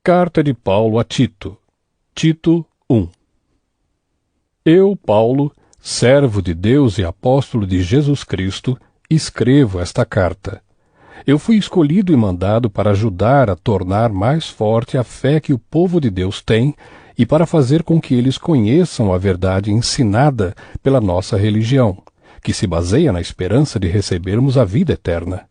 Carta de Paulo a Tito. Tito 1. Eu, Paulo, servo de Deus e apóstolo de Jesus Cristo, escrevo esta carta. Eu fui escolhido e mandado para ajudar a tornar mais forte a fé que o povo de Deus tem e para fazer com que eles conheçam a verdade ensinada pela nossa religião, que se baseia na esperança de recebermos a vida eterna.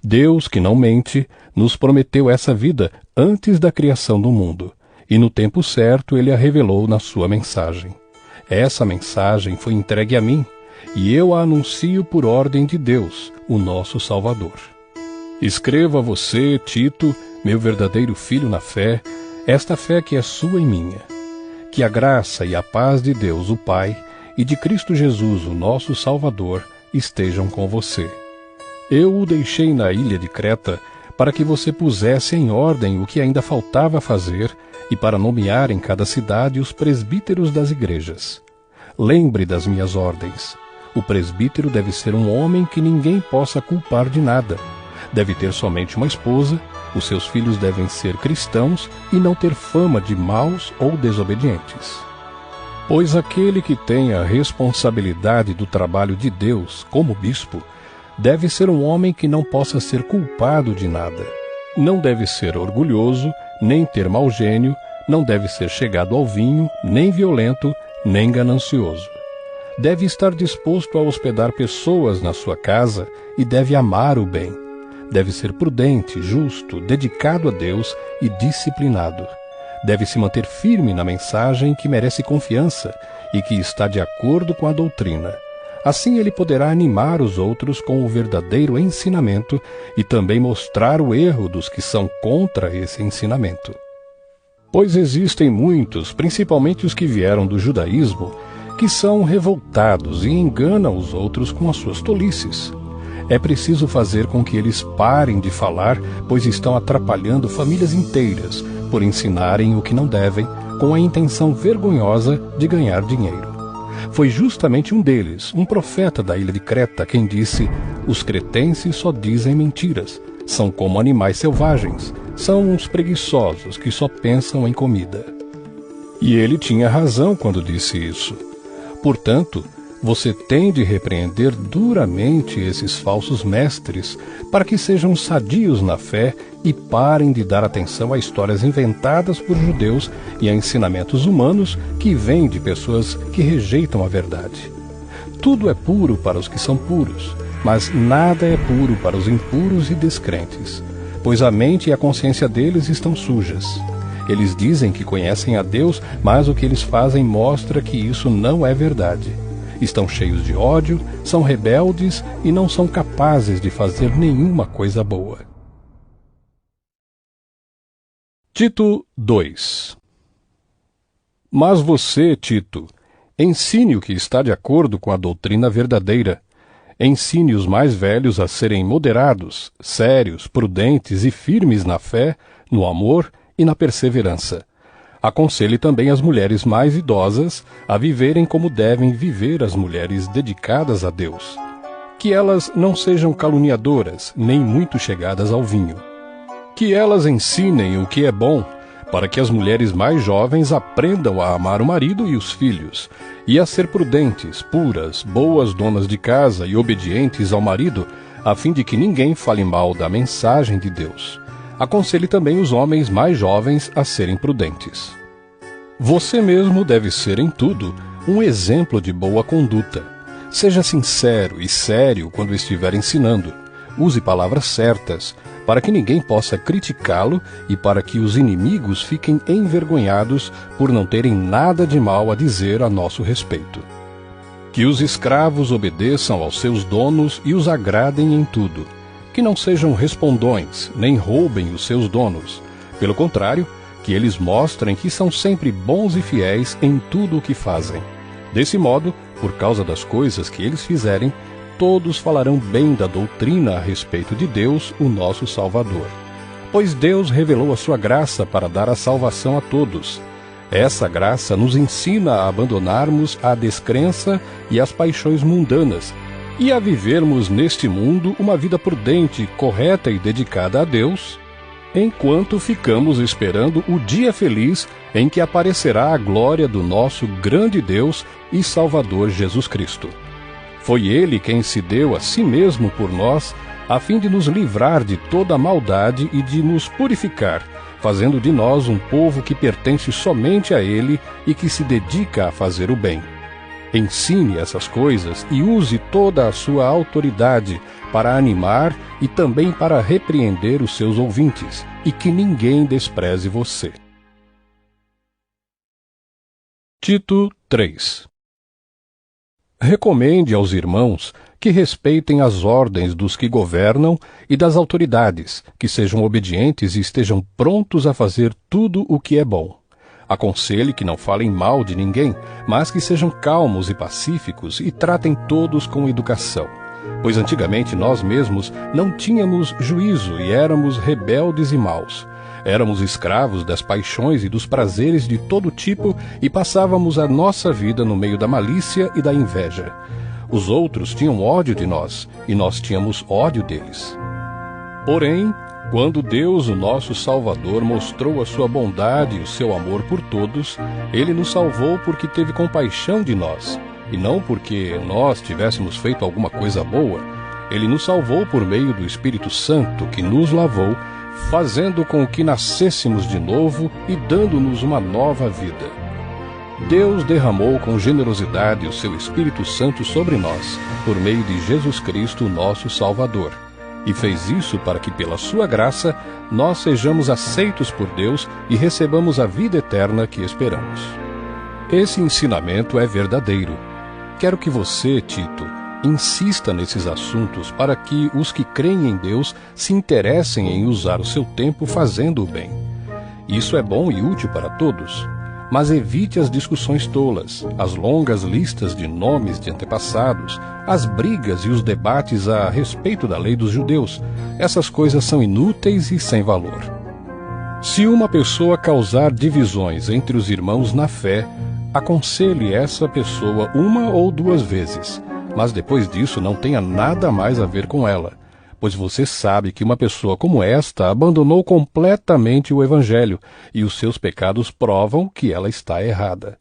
Deus, que não mente, nos prometeu essa vida antes da criação do mundo, e no tempo certo ele a revelou na sua mensagem. Essa mensagem foi entregue a mim, e eu a anuncio por ordem de Deus, o nosso Salvador. Escrevo a você, Tito, meu verdadeiro filho na fé, esta fé que é sua e minha. Que a graça e a paz de Deus, o Pai, e de Cristo Jesus, o nosso Salvador, estejam com você. Eu o deixei na ilha de Creta para que você pusesse em ordem o que ainda faltava fazer e para nomear em cada cidade os presbíteros das igrejas. Lembre das minhas ordens. O presbítero deve ser um homem que ninguém possa culpar de nada. Deve ter somente uma esposa, os seus filhos devem ser cristãos e não ter fama de maus ou desobedientes. Pois aquele que tem a responsabilidade do trabalho de Deus, como bispo, deve ser um homem que não possa ser culpado de nada. Não deve ser orgulhoso, nem ter mau gênio, não deve ser chegado ao vinho, nem violento, nem ganancioso. Deve estar disposto a hospedar pessoas na sua casa e deve amar o bem. Deve ser prudente, justo, dedicado a Deus e disciplinado. Deve se manter firme na mensagem que merece confiança e que está de acordo com a doutrina. Assim ele poderá animar os outros com o verdadeiro ensinamento e também mostrar o erro dos que são contra esse ensinamento. Pois existem muitos, principalmente os que vieram do judaísmo, que são revoltados e enganam os outros com as suas tolices. É preciso fazer com que eles parem de falar, pois estão atrapalhando famílias inteiras por ensinarem o que não devem, com a intenção vergonhosa de ganhar dinheiro. Foi justamente um deles, um profeta da ilha de Creta, quem disse: os cretenses só dizem mentiras, são como animais selvagens, são uns preguiçosos que só pensam em comida. E ele tinha razão quando disse isso. Portanto, você tem de repreender duramente esses falsos mestres para que sejam sadios na fé e parem de dar atenção a histórias inventadas por judeus e a ensinamentos humanos que vêm de pessoas que rejeitam a verdade. Tudo é puro para os que são puros, mas nada é puro para os impuros e descrentes, pois a mente e a consciência deles estão sujas. Eles dizem que conhecem a Deus, mas o que eles fazem mostra que isso não é verdade. Estão cheios de ódio, são rebeldes e não são capazes de fazer nenhuma coisa boa. Tito 2. Mas você, Tito, ensine o que está de acordo com a doutrina verdadeira. Ensine os mais velhos a serem moderados, sérios, prudentes e firmes na fé, no amor e na perseverança. Aconselhe também as mulheres mais idosas a viverem como devem viver as mulheres dedicadas a Deus. Que elas não sejam caluniadoras, nem muito chegadas ao vinho. Que elas ensinem o que é bom, para que as mulheres mais jovens aprendam a amar o marido e os filhos, e a ser prudentes, puras, boas donas de casa e obedientes ao marido, a fim de que ninguém fale mal da mensagem de Deus. Aconselhe também os homens mais jovens a serem prudentes. Você mesmo deve ser em tudo um exemplo de boa conduta. Seja sincero e sério quando estiver ensinando. Use palavras certas, para que ninguém possa criticá-lo e para que os inimigos fiquem envergonhados por não terem nada de mal a dizer a nosso respeito. Que os escravos obedeçam aos seus donos e os agradem em tudo. Que não sejam respondões, nem roubem os seus donos. Pelo contrário, que eles mostrem que são sempre bons e fiéis em tudo o que fazem. Desse modo, por causa das coisas que eles fizerem, todos falarão bem da doutrina a respeito de Deus, o nosso Salvador. Pois Deus revelou a sua graça para dar a salvação a todos. Essa graça nos ensina a abandonarmos a descrença e as paixões mundanas, e a vivermos neste mundo uma vida prudente, correta e dedicada a Deus, enquanto ficamos esperando o dia feliz em que aparecerá a glória do nosso grande Deus e Salvador Jesus Cristo. Foi Ele quem se deu a si mesmo por nós, a fim de nos livrar de toda a maldade e de nos purificar, fazendo de nós um povo que pertence somente a Ele e que se dedica a fazer o bem. Ensine essas coisas e use toda a sua autoridade para animar e também para repreender os seus ouvintes, e que ninguém despreze você. Tito 3. Recomende aos irmãos que respeitem as ordens dos que governam e das autoridades, que sejam obedientes e estejam prontos a fazer tudo o que é bom. Aconselhe que não falem mal de ninguém, mas que sejam calmos e pacíficos e tratem todos com educação. Pois antigamente nós mesmos não tínhamos juízo e éramos rebeldes e maus. Éramos escravos das paixões e dos prazeres de todo tipo e passávamos a nossa vida no meio da malícia e da inveja. Os outros tinham ódio de nós e nós tínhamos ódio deles. Porém, quando Deus, o nosso Salvador, mostrou a sua bondade e o seu amor por todos, Ele nos salvou porque teve compaixão de nós, e não porque nós tivéssemos feito alguma coisa boa. Ele nos salvou por meio do Espírito Santo, que nos lavou, fazendo com que nascêssemos de novo e dando-nos uma nova vida. Deus derramou com generosidade o seu Espírito Santo sobre nós, por meio de Jesus Cristo, nosso Salvador. E fez isso para que, pela sua graça, nós sejamos aceitos por Deus e recebamos a vida eterna que esperamos. Esse ensinamento é verdadeiro. Quero que você, Tito, insista nesses assuntos para que os que creem em Deus se interessem em usar o seu tempo fazendo o bem. Isso é bom e útil para todos. Mas evite as discussões tolas, as longas listas de nomes de antepassados, as brigas e os debates a respeito da lei dos judeus. Essas coisas são inúteis e sem valor. Se uma pessoa causar divisões entre os irmãos na fé, aconselhe essa pessoa uma ou duas vezes, mas depois disso não tenha nada mais a ver com ela, pois você sabe que uma pessoa como esta abandonou completamente o Evangelho, e os seus pecados provam que ela está errada.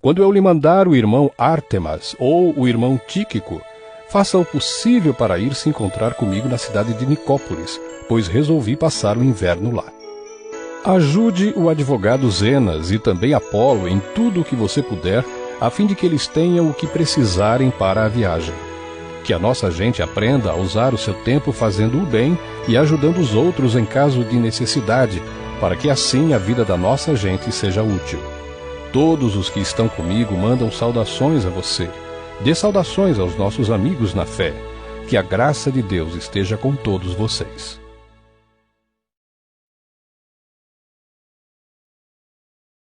Quando eu lhe mandar o irmão Ártemas ou o irmão Tíquico, faça o possível para ir se encontrar comigo na cidade de Nicópolis, pois resolvi passar o inverno lá. Ajude o advogado Zenas e também Apolo em tudo o que você puder, a fim de que eles tenham o que precisarem para a viagem. Que a nossa gente aprenda a usar o seu tempo fazendo o bem e ajudando os outros em caso de necessidade, para que assim a vida da nossa gente seja útil. Todos os que estão comigo mandam saudações a você. Dê saudações aos nossos amigos na fé. Que a graça de Deus esteja com todos vocês.